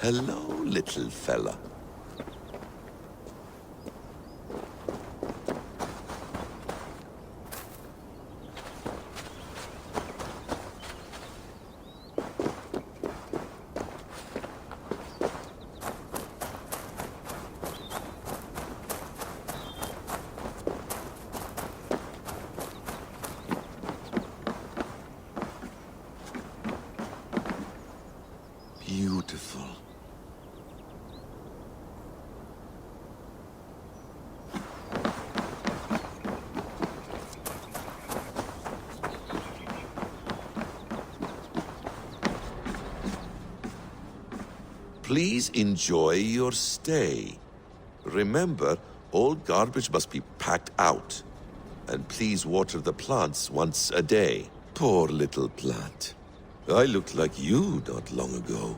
Hello, little fella. Beautiful. Please enjoy your stay. Remember, all garbage must be packed out. And please water the plants once a day. Poor little plant. I looked like you not long ago.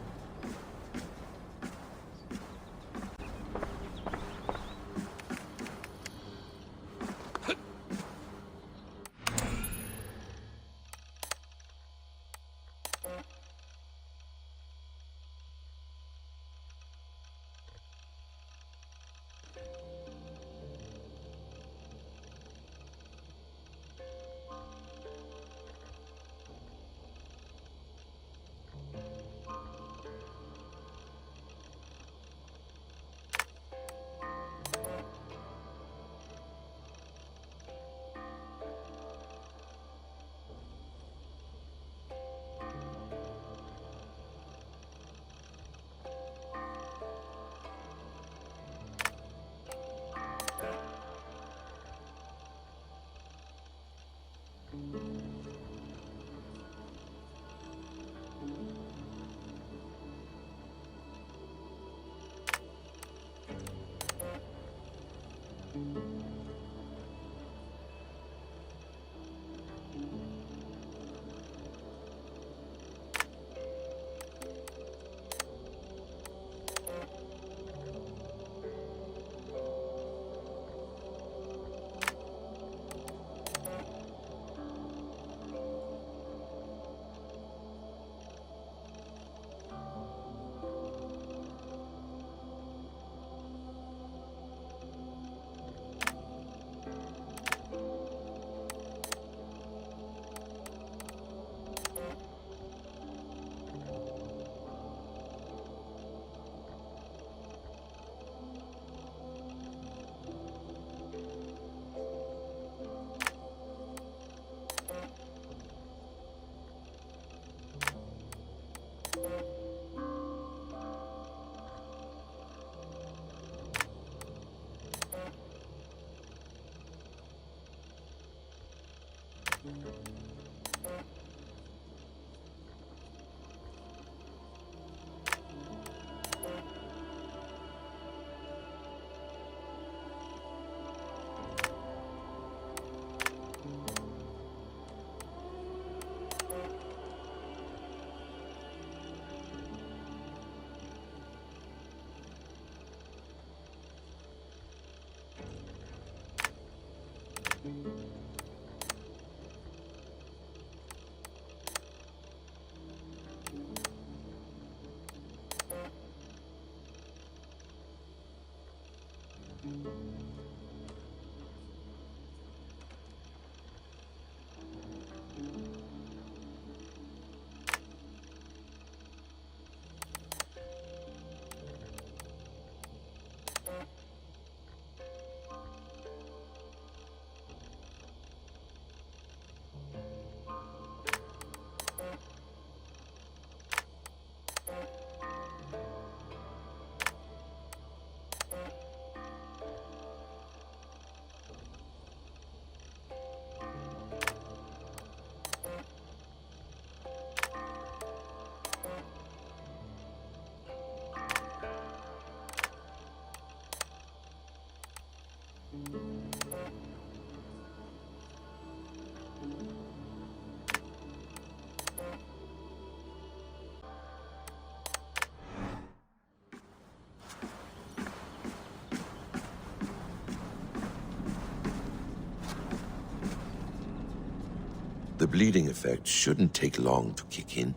The bleeding effect shouldn't take long to kick in.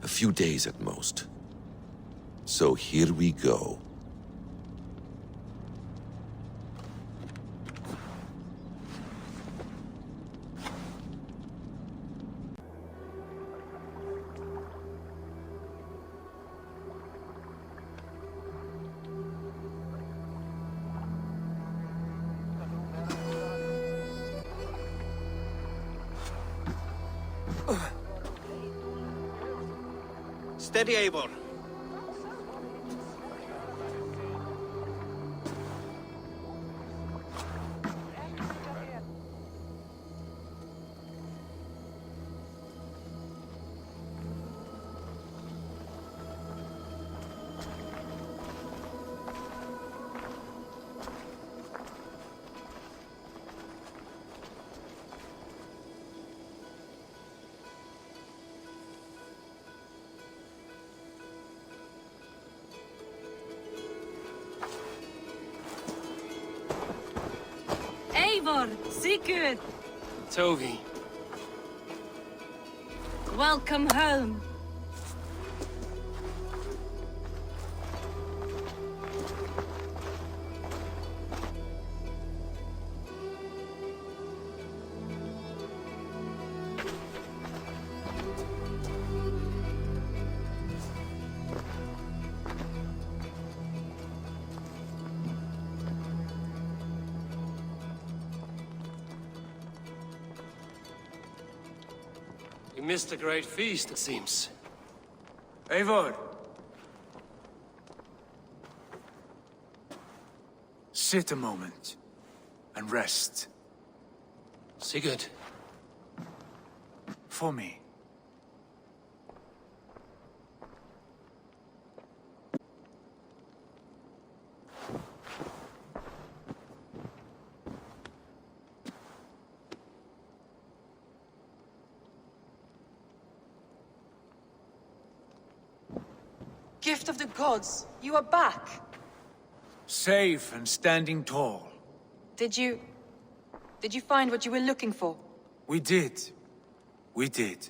A few days at most. So here we go. Steady, Eivor. Eivor, Sigurd, Tovi. welcome home. You missed a great feast, it seems. Eivor! Sit a moment and rest. Sigurd. For me. Gift of the gods, you are back. Safe and standing tall. Did you find what you were looking for? We did. We did.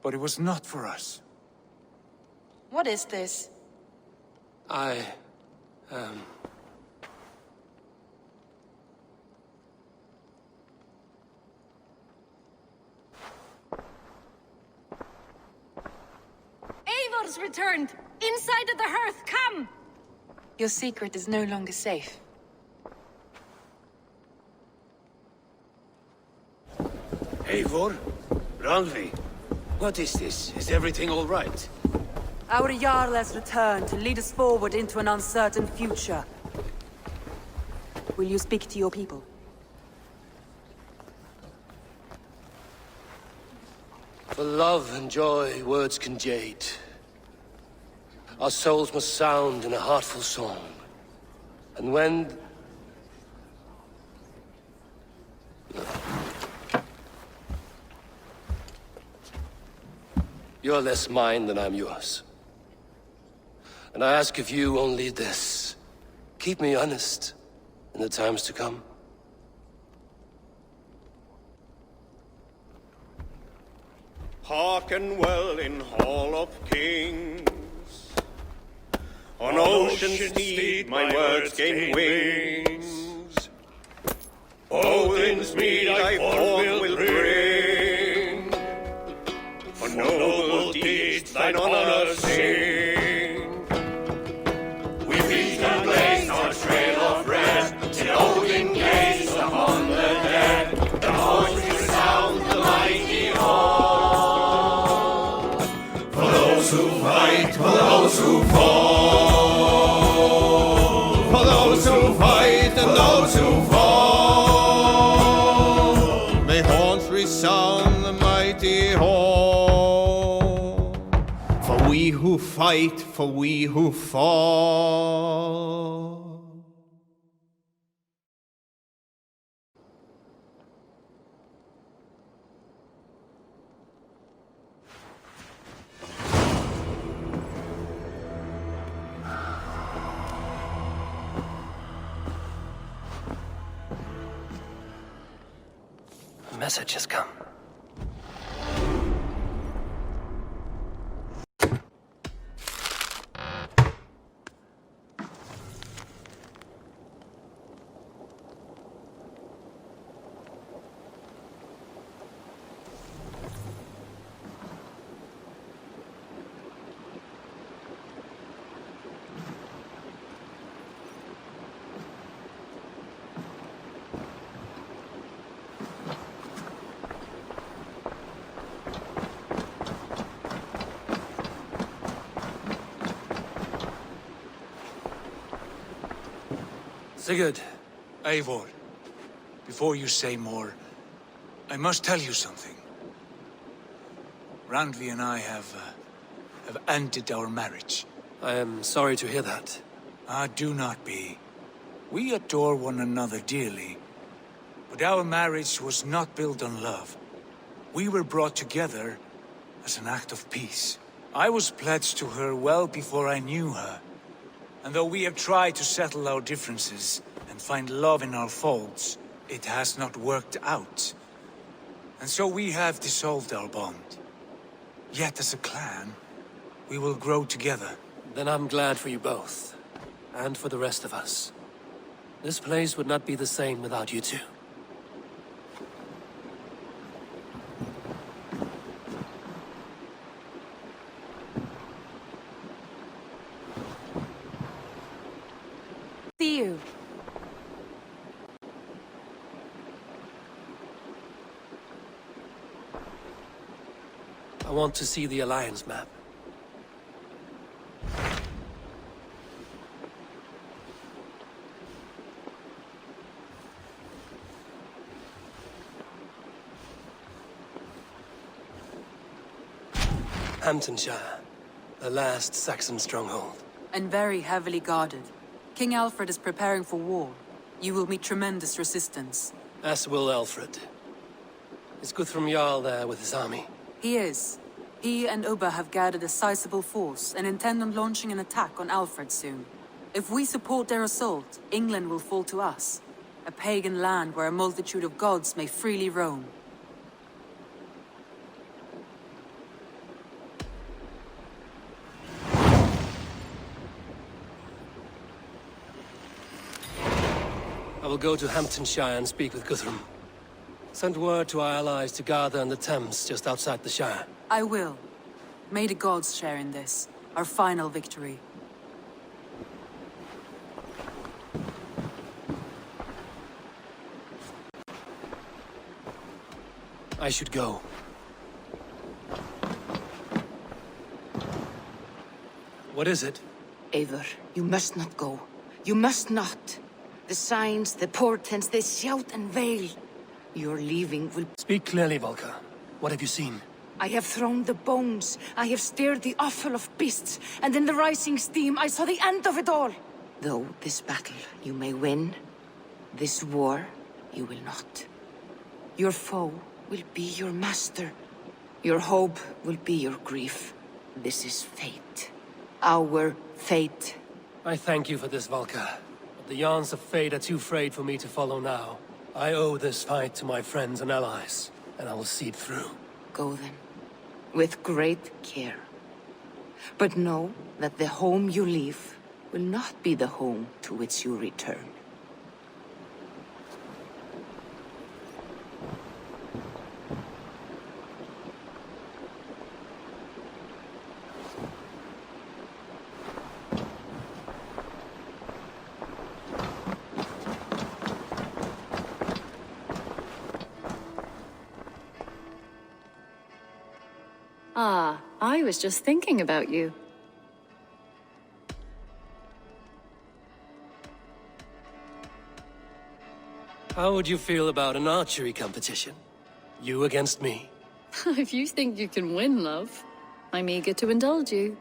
But it was not for us. What is this? Eivor's returned! Inside of the hearth, come! Your secret is no longer safe. Eivor? Rangvi? What is this? Is everything all right? Our Jarl has returned to lead us forward into an uncertain future. Will you speak to your people? For love and joy, words can jade. Our souls must sound in a heartful song. And when... You're less mine than I'm yours. And I ask of you only this. Keep me honest in the times to come. Hearken well in Hall of Kings. On ocean's steed my words gain wings. Odin's mead I forth will bring. For noble deeds thine honor sing. We beat and blaze our trail of red, till Odin gazed upon the dead. The voice resound the mighty hall. For those who fight, for those who fall. For those who fight and those who fall. May horns resound the mighty hall. For we who fight, for we who fall. A message has come. Sigurd. Eivor, before you say more, I must tell you something. Randvi and I have ended our marriage. I am sorry to hear that. Ah, do not be. We adore one another dearly, but our marriage was not built on love. We were brought together as an act of peace. I was pledged to her well before I knew her, and though we have tried to settle our differences and find love in our faults, it has not worked out. And so we have dissolved our bond. Yet as a clan, we will grow together. Then I'm glad for you both. And for the rest of us. This place would not be the same without you two. See you. I want to see the Alliance map. Hamptonshire, the last Saxon stronghold. And very heavily guarded. King Alfred is preparing for war. You will meet tremendous resistance. As will Alfred. Is Guthrum Jarl there with his army? He is. He and Ubba have gathered a sizable force and intend on launching an attack on Alfred soon. If we support their assault, England will fall to us. A pagan land where a multitude of gods may freely roam. I will go to Hamptonshire and speak with Guthrum. Send word to our allies to gather in the Thames just outside the Shire. I will. May the gods share in this, our final victory. I should go. What is it? Eivor, you must not go. You must not. The signs, the portents, they shout and wail. Your leaving will... Speak clearly, Volker. What have you seen? I have thrown the bones. I have stirred the offal of beasts. And in the rising steam, I saw the end of it all. Though this battle you may win, this war you will not. Your foe will be your master. Your hope will be your grief. This is fate. Our fate. I thank you for this, Volker. But the yarns of fate are too frayed for me to follow now. I owe this fight to my friends and allies, and I will see it through. Go then, with great care. But know that the home you leave will not be the home to which you return. Ah, I was just thinking about you. How would you feel about an archery competition? You against me? If you think you can win, love, I'm eager to indulge you.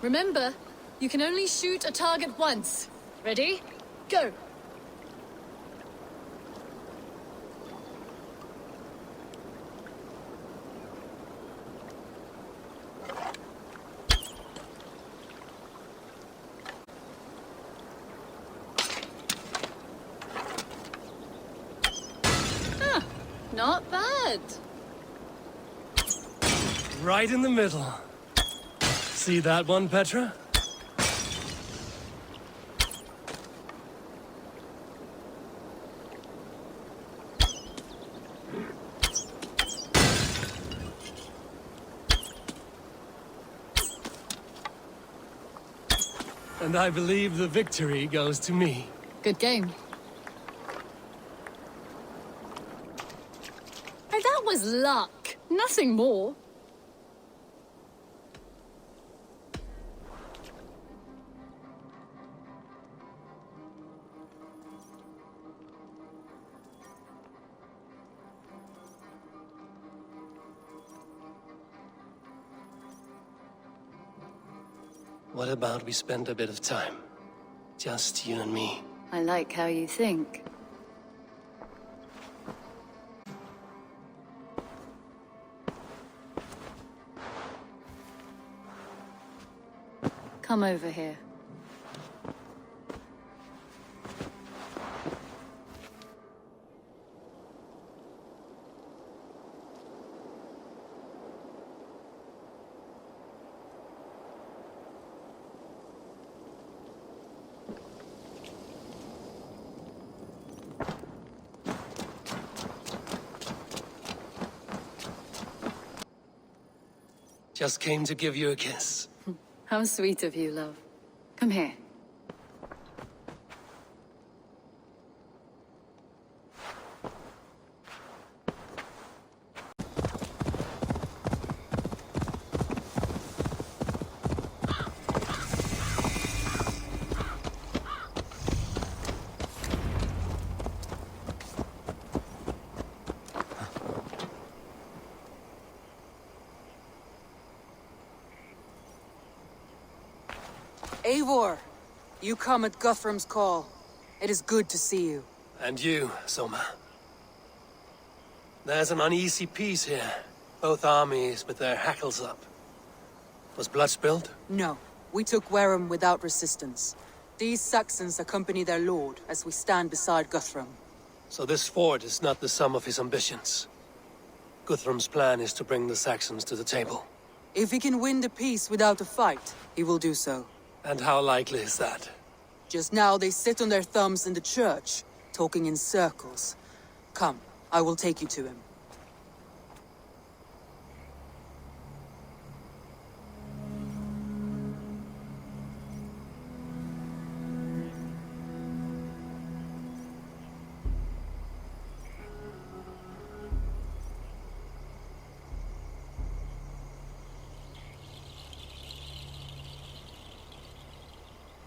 Remember, you can only shoot a target once. Ready? Go! Ah, not bad. Right in the middle. See that one, Petra? And I believe the victory goes to me. Good game. That was is luck. Nothing more. What about we spend a bit of time? Just you and me. I like how you think. Come over here. Just came to give you a kiss. How sweet of you, love. Come here. Eivor, you come at Guthrum's call. It is good to see you. And you, Soma. There's an uneasy peace here. Both armies with their hackles up. Was blood spilled? No, we took Wareham without resistance. These Saxons accompany their lord as we stand beside Guthrum. So this fort is not the sum of his ambitions. Guthrum's plan is to bring the Saxons to the table. If he can win the peace without a fight, he will do so. And how likely is that? Just now they sit on their thumbs in the church, talking in circles. Come, I will take you to him.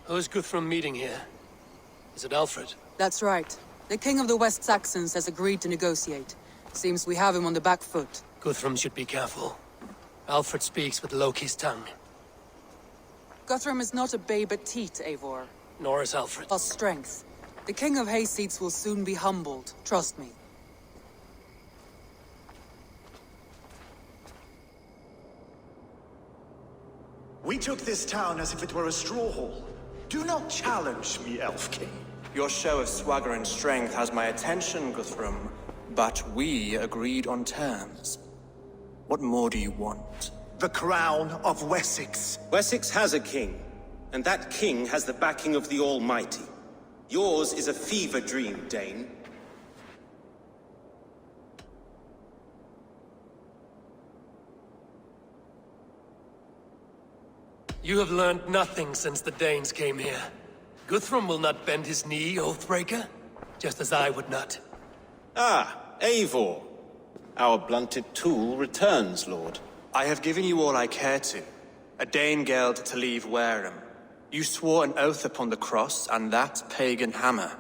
Who is Guthrum meeting here? Is it Alfred? That's right. The king of the West Saxons has agreed to negotiate. Seems we have him on the back foot. Guthrum should be careful. Alfred speaks with Loki's tongue. Guthrum is not a babe at teat, Eivor. Nor is Alfred. Plus strength. The king of Hayseeds will soon be humbled, trust me. We took this town as if it were a straw hall. Do not challenge me, Elf King. Your show of swagger and strength has my attention, Guthrum. But we agreed on terms. What more do you want? The crown of Wessex. Wessex has a king, and that king has the backing of the Almighty. Yours is a fever dream, Dane. You have learned nothing since the Danes came here. Guthrum will not bend his knee, Oathbreaker, just as I would not. Ah, Eivor. Our blunted tool returns, Lord. I have given you all I care to. A Danegeld to leave Wareham. You swore an oath upon the cross, and that pagan hammer.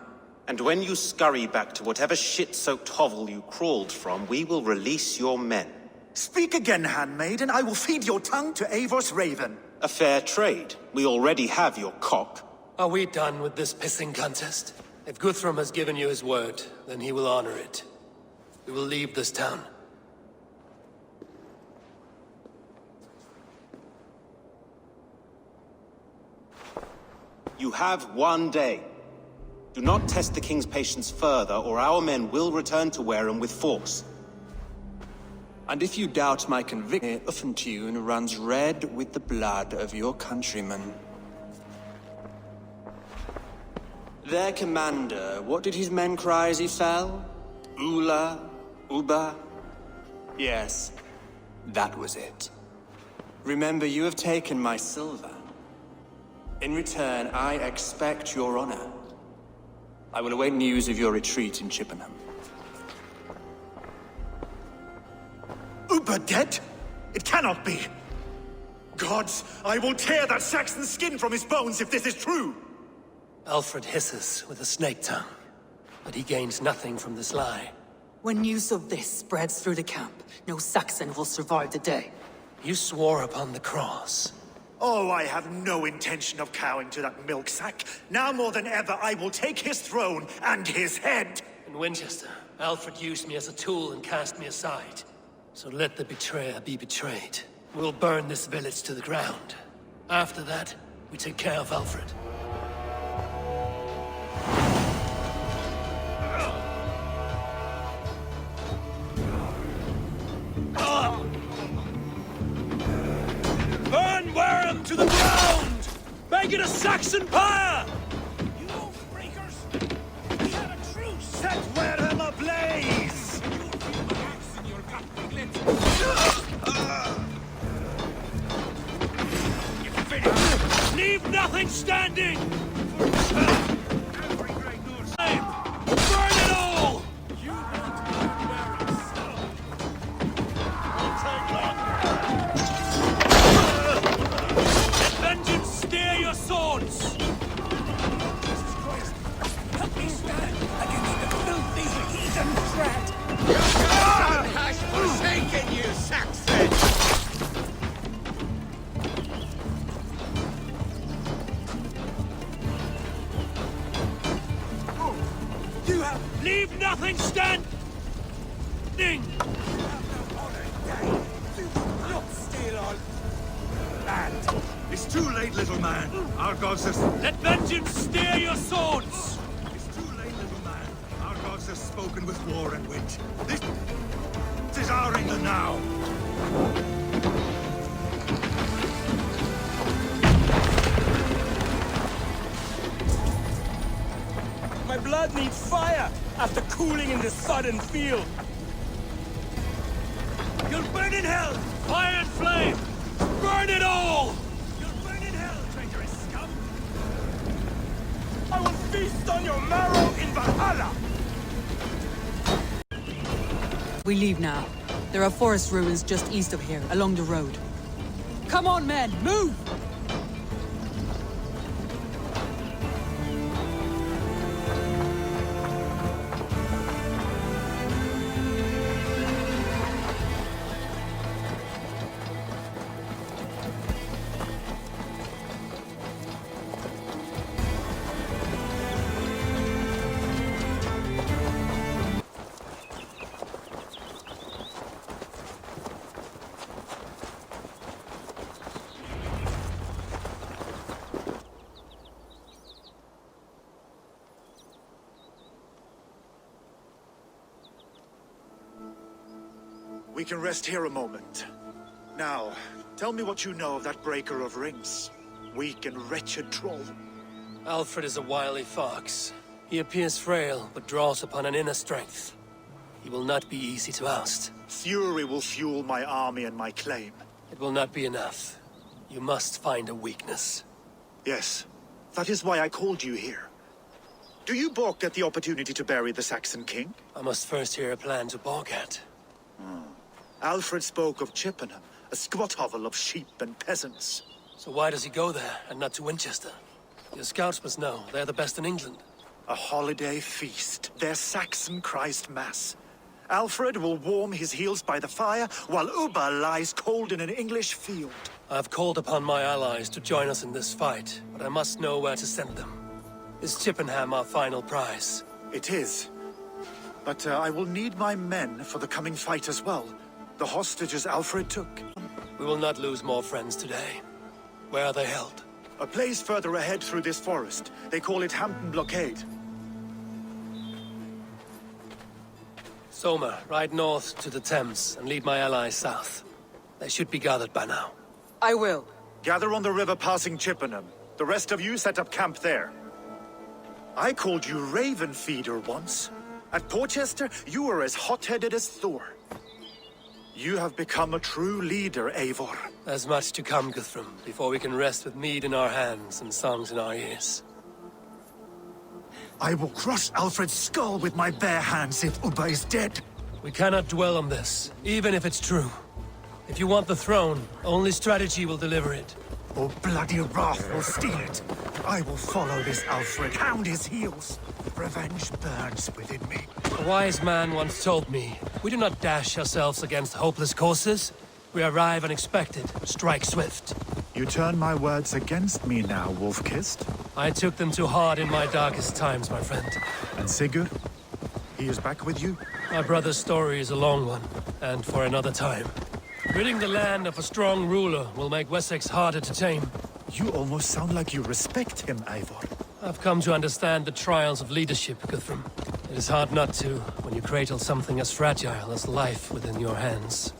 And when you scurry back to whatever shit-soaked hovel you crawled from, we will release your men. Speak again, handmaid, and I will feed your tongue to Eivor's raven. A fair trade. We already have your cock. Are we done with this pissing contest? If Guthrum has given you his word, then he will honor it. We will leave this town. You have 1 day. Do not test the king's patience further, or our men will return to Wareham with force. And if you doubt my conviction, Uffentune runs red with the blood of your countrymen. Their commander, what did his men cry as he fell? Ula? Uba? Yes, that was it. Remember, you have taken my silver. In return, I expect your honor. I will await news of your retreat in Chippenham. Uber dead? It cannot be. Gods, I will tear that Saxon's skin from his bones if this is true! Alfred hisses with a snake tongue, but he gains nothing from this lie. When news of this spreads through the camp, no Saxon will survive the day. You swore upon the cross. Oh, I have no intention of cowing to that milk sack. Now more than ever, I will take his throne and his head! In Winchester, Alfred used me as a tool and cast me aside. So let the betrayer be betrayed. We'll burn this village to the ground. After that, we take care of Alfred. Burn Wareham to the ground! Make it a Saxon pyre! You breakers! We have a truce! Set Wareham ablaze! Leave nothing standing! Burn it all! Let vengeance steer your swords! Jesus Christ! Help me stand against the filthy heathen threat! God has forsaken you, Saxon! You have... Leave nothing standing! Not steal our land! It's too late, little man. Our gods have... Let vengeance steer your swords! It's too late, little man. Our gods have spoken with war and wit. This is our England now. My blood needs fire after cooling in the sodden field. You'll burn in hell! Fire and flame! Burn it all! You'll burn in hell, traitorous scum! I will feast on your marrow in Valhalla! We leave now. There are forest ruins just east of here, along the road. Come on, men, move! We can rest here a moment. Now, tell me what you know of that breaker of rings. Weak and wretched troll. Alfred is a wily fox. He appears frail, but draws upon an inner strength. He will not be easy to oust. Fury will fuel my army and my claim. It will not be enough. You must find a weakness. Yes, that is why I called you here. Do you balk at the opportunity to bury the Saxon king? I must first hear a plan to balk at. Alfred spoke of Chippenham, a squat hovel of sheep and peasants. So why does he go there, and not to Winchester? Your scouts must know. They're the best in England. A holiday feast, their Saxon Christ Mass. Alfred will warm his heels by the fire, while Ubba lies cold in an English field. I've called upon my allies to join us in this fight, but I must know where to send them. Is Chippenham our final prize? It is. But I will need my men for the coming fight as well. The hostages Alfred took. We will not lose more friends today. Where are they held? A place further ahead through this forest. They call it Hampton Blockade. Soma, ride north to the Thames and lead my allies south. They should be gathered by now. I will. Gather on the river passing Chippenham. The rest of you set up camp there. I called you Raven Feeder once. At Porchester, you were as hot-headed as Thor. You have become a true leader, Eivor. There's much to come, Guthrum, before we can rest with mead in our hands and songs in our ears. I will crush Alfred's skull with my bare hands if Ubba is dead. We cannot dwell on this, even if it's true. If you want the throne, only strategy will deliver it. Or bloody wrath will steal it. I will follow this Alfred, hound his heels. Revenge burns within me. A wise man once told me, we do not dash ourselves against hopeless courses. We arrive unexpected, strike swift. You turn my words against me now, Wolf-Kissed. I took them too hard in my darkest times, my friend. And Sigurd? He is back with you? My brother's story is a long one, and for another time. Ridding the land of a strong ruler will make Wessex harder to tame. You almost sound like you respect him, Eivor. I've come to understand the trials of leadership, Guthrum. It is hard not to, when you cradle something as fragile as life within your hands.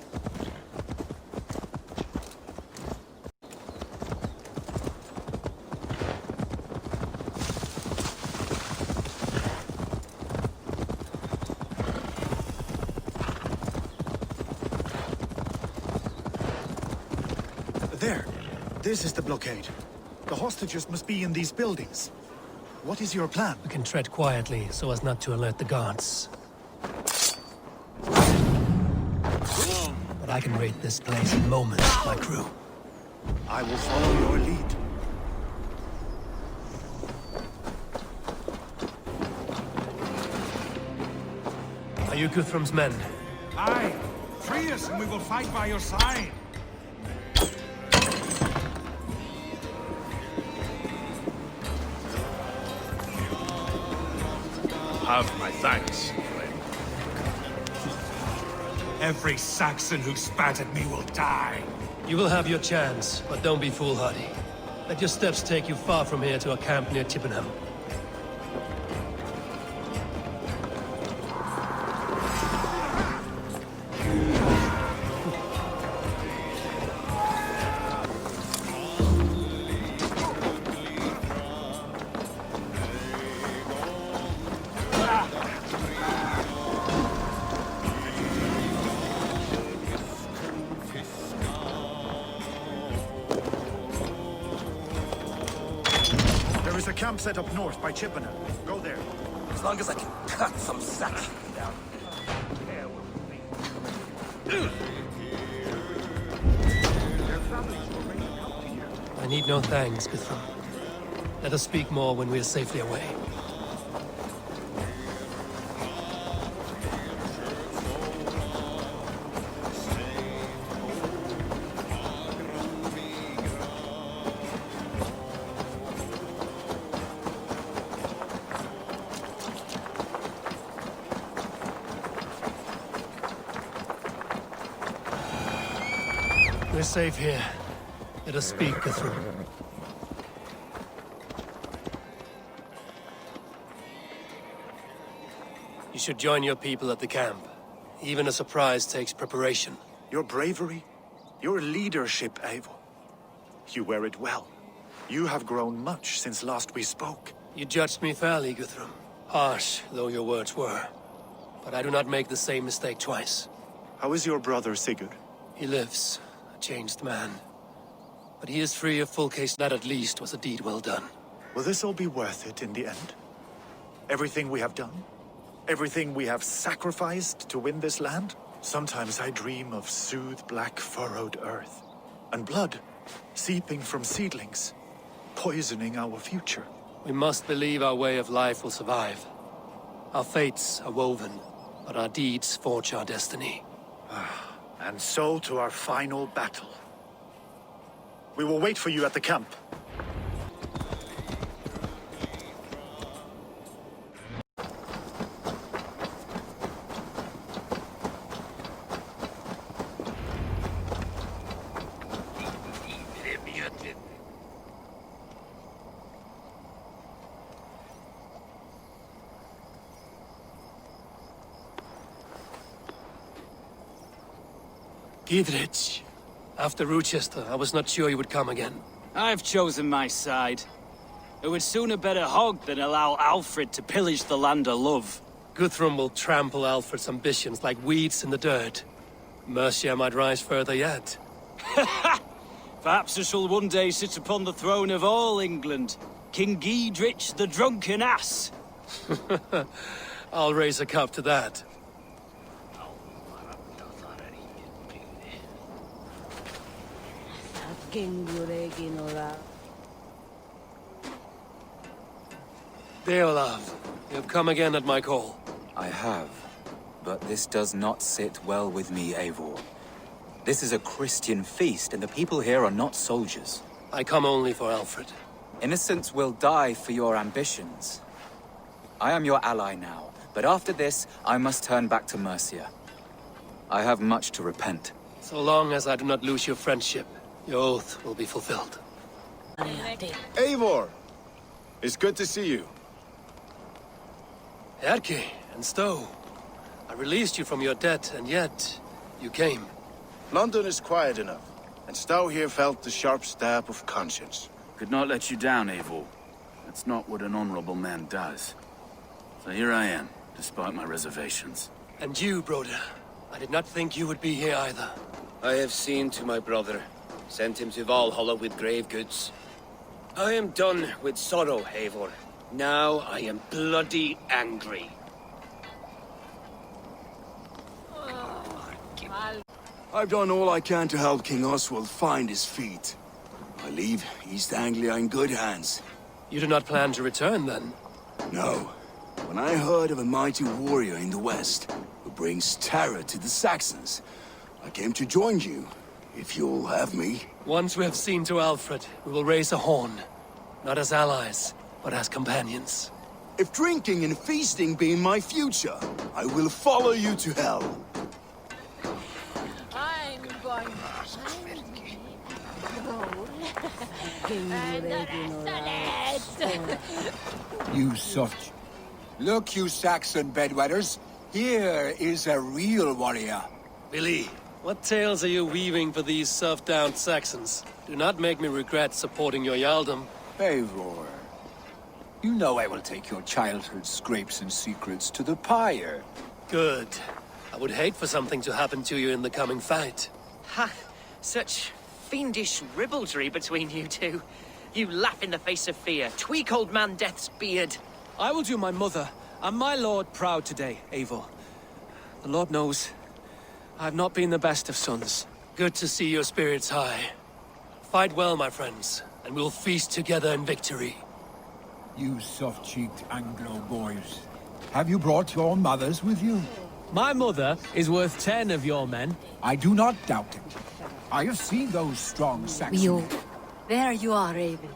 There. This is the blockade. The hostages must be in these buildings. What is your plan? We can tread quietly, so as not to alert the guards. But I can raid this place in moments, my crew. I will follow your lead. Are you Guthrum's men? Aye. Free us and we will fight by your side. Have my thanks, friend. Every Saxon who spat at me will die. You will have your chance, but don't be foolhardy. Let your steps take you far from here to a camp near Chippenham. There is a camp set up north by Chippenham. Go there. As long as I can cut some Saxon down. I need no thanks, Guthrum. Let us speak more when we are safely away. We're safe here. Let us speak, Guthrum. You should join your people at the camp. Even a surprise takes preparation. Your bravery, your leadership, Eivor. You wear it well. You have grown much since last we spoke. You judged me fairly, Guthrum. Harsh, though your words were. But I do not make the same mistake twice. How is your brother, Sigurd? He lives, a changed man. But he is free of full case. That at least was a deed well done. Will this all be worth it in the end? Everything we have done? Everything we have sacrificed to win this land? Sometimes I dream of soothed black furrowed earth. And blood seeping from seedlings, poisoning our future. We must believe our way of life will survive. Our fates are woven, but our deeds forge our destiny. And so to our final battle. We will wait for you at the camp. Gidrich. After Rochester, I was not sure you would come again. I've chosen my side. It would sooner bet a hog than allow Alfred to pillage the land of love. Guthrum will trample Alfred's ambitions like weeds in the dirt. Mercia might rise further yet. Perhaps I shall one day sit upon the throne of all England. King Gidrich the drunken ass. I'll raise a cup to that. Deolav, you have come again at my call. I have, but this does not sit well with me, Eivor. This is a Christian feast, and the people here are not soldiers. I come only for Alfred. Innocents will die for your ambitions. I am your ally now, but after this, I must turn back to Mercia. I have much to repent. So long as I do not lose your friendship, your oath will be fulfilled. Eivor! It's good to see you. Erke and Stowe. I released you from your debt, and yet you came. London is quiet enough, and Stowe here felt the sharp stab of conscience. Could not let you down, Eivor. That's not what an honorable man does. So here I am, despite my reservations. And you, Broder. I did not think you would be here either. I have seen to my brother, sent him to Valhalla with grave goods. I am done with sorrow, Eivor. Now I am bloody angry. I've done all I can to help King Oswald find his feet. I leave East Anglia in good hands. You do not plan to return, then? No. When I heard of a mighty warrior in the west, who brings terror to the Saxons, I came to join you, if you'll have me. Once we have seen to Alfred, we will raise a horn. Not as allies, but as companions. If drinking and feasting be in my future, I will follow you to hell. I'm going You soft. Look, you Saxon bedwetters. Here is a real warrior. Billy, what tales are you weaving for these self-downed Saxons? Do not make me regret supporting your Jarldom. Eivor, you know I will take your childhood scrapes and secrets to the pyre. Good. I would hate for something to happen to you in the coming fight. Ha! Such fiendish ribaldry between you two. You laugh in the face of fear, tweak old man Death's beard. I will do my mother and my lord proud today, Eivor. The Lord knows, I have not been the best of sons. Good to see your spirits high. Fight well, my friends, and we'll feast together in victory. You soft-cheeked Anglo boys. Have you brought your mothers with you? My mother is worth 10 of your men. I do not doubt it. I have seen those strong Saxons. There you are, Raven.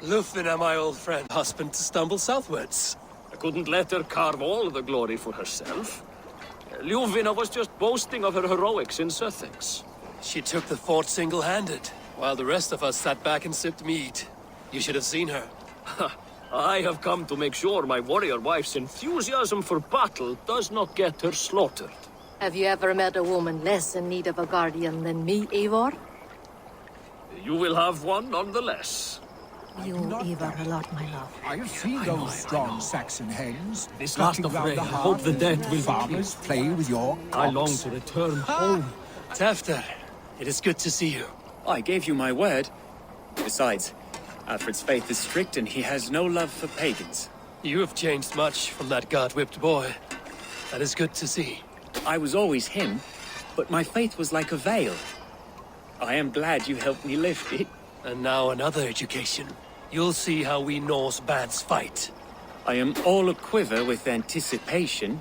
Lufina, my old friend, husband to stumble southwards. I couldn't let her carve all the glory for herself. Ljuvina was just boasting of her heroics in Sussex. She took the fort single-handed, while the rest of us sat back and sipped mead. You should have seen her. I have come to make sure my warrior wife's enthusiasm for battle does not get her slaughtered. Have you ever met a woman less in need of a guardian than me, Eivor? You will have one nonetheless. You Eivor a lot, my love. I have seen those strong Saxon hens. This last of rain, I hope the dead will be farmers play with your crops. I long to return home. Tefter, it is good to see you. I gave you my word. Besides, Alfred's faith is strict and he has no love for pagans. You have changed much from that god-whipped boy. That is good to see. I was always him, but my faith was like a veil. I am glad you helped me lift it. And now another education. You'll see how we Norse bands fight. I am all a-quiver with anticipation.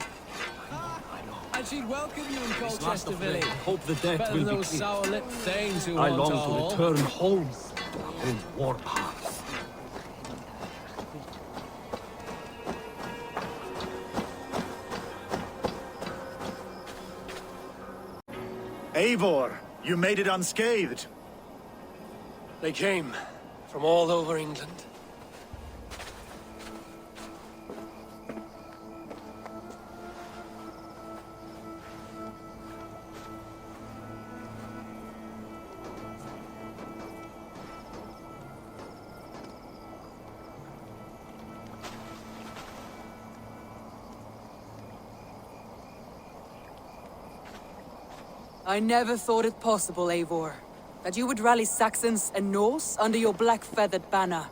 And she'd welcome you in Colchester Village. Hope the death will be those sour-lipped thanes who I want long to return home to the home warpath. Eivor, you made it unscathed. They came from all over England. I never thought it possible, Eivor, that you would rally Saxons and Norse under your black-feathered banner.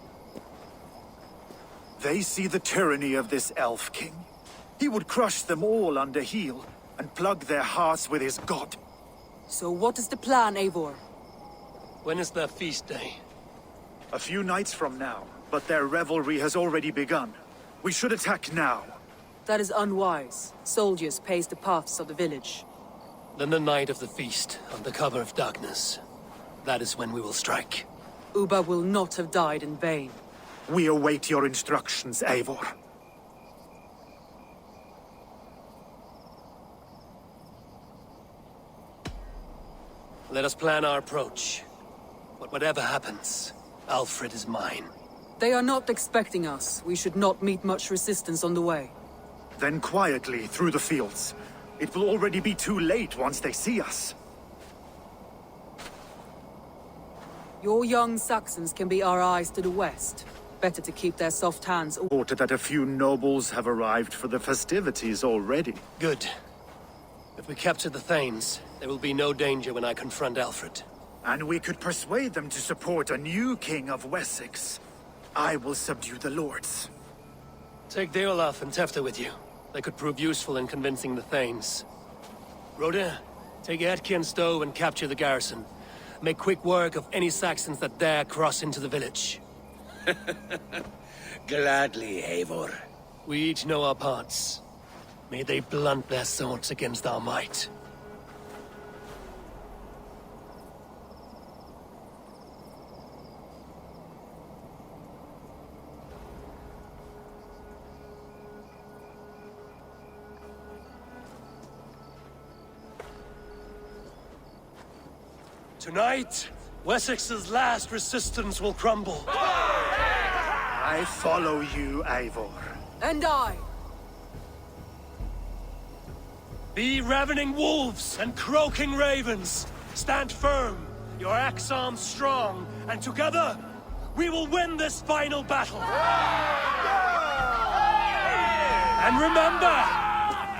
They see the tyranny of this elf king. He would crush them all under heel and plug their hearts with his god. So what is the plan, Eivor? When is their feast day? A few nights from now, but their revelry has already begun. We should attack now. That is unwise. Soldiers pace the paths of the village. Then the night of the feast, under cover of darkness. That is when we will strike. Uba will not have died in vain. We await your instructions, Eivor. Let us plan our approach. But whatever happens, Alfred is mine. They are not expecting us. We should not meet much resistance on the way. Then quietly through the fields. It will already be too late once they see us. Your young Saxons can be our eyes to the west. Better to keep their soft hands... Reported that a few nobles have arrived for the festivities already. Good. If we capture the Thanes, there will be no danger when I confront Alfred. And we could persuade them to support a new king of Wessex. I will subdue the lords. Take Deolaf and Tefta with you. They could prove useful in convincing the Thanes. Rhoda, take Etki and Stowe and capture the garrison. Make quick work of any Saxons that dare cross into the village. Gladly, Eivor. We each know our parts. May they blunt their swords against our might. Tonight, Wessex's last resistance will crumble. I follow you, Eivor. And I! Be ravening wolves and croaking ravens. Stand firm, your axe arms strong, and together, we will win this final battle. And remember,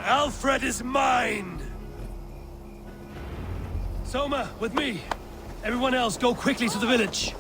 Alfred is mine. Soma, with me. Everyone else, go quickly to the village.